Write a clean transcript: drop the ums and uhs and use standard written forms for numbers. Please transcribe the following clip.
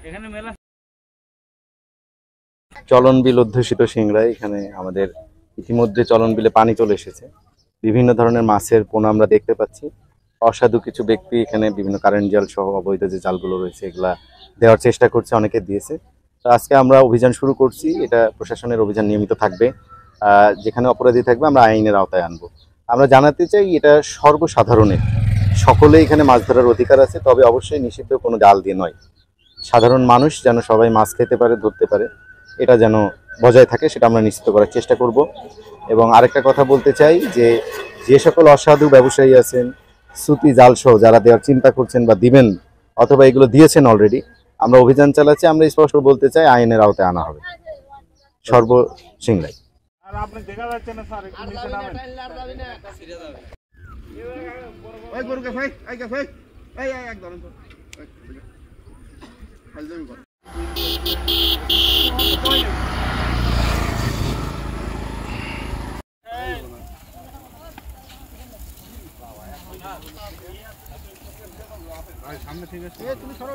এখানে মেলা চলন বিল অধ্যুষিত সিংড়ায় এখানে আমাদের ইতিমধ্যে চলন বিলে পানি চলে এসেছে। বিভিন্ন ধরনের মাছের পোনা আমরা দেখতে পাচ্ছি। অসাধু কিছু ব্যক্তি এখানে বিভিন্ন কারেন্ট জাল সহ অবৈধ যে জালগুলো রয়েছে এগুলা দেওয়ার চেষ্টা করছে, অনেকে দিয়েছে। তো আজকে আমরা অভিযান শুরু করছি, এটা প্রশাসনের অভিযান নিয়মিত থাকবে। যেখানে অপরাধী থাকবে আমরা আইনের আওতায় আনবো। আমরা জানাতে চাই এটা সর্বসাধারণের, সকলে এখানে মাছ ধরার অধিকার আছে, তবে অবশ্যই নিষিদ্ধ কোনো জাল দিয়ে নয়। সাধারণ মানুষ যেন সবাই মাছ খেতে পারে, ধরতে পারে, এটা যেন বজায় থাকে সেটা আমরা নিশ্চিত করার চেষ্টা করব। এবং আরেকটা কথা বলতে চাই যে যে সকল অসাধু ব্যবসায়ী আছেন, সুতি জালসহ যারা দেওয়ার চিন্তা করছেন বা দিবেন অথবা এগুলো দিয়েছেন অলরেডি, আমরা অভিযান চালাচ্ছি। আমরা স্পষ্ট বলতে চাই আইনের আওতায় আনা হবে সর্বসিংড়ায়। আর আপনি দেখা যাচ্ছে না স্যার, একটু নিচে নামেন। ওই গরুকে ভাই আইগা ভাই এই এক ধরেন তো হালদমি কর সামনে থেকে তুমি সরো।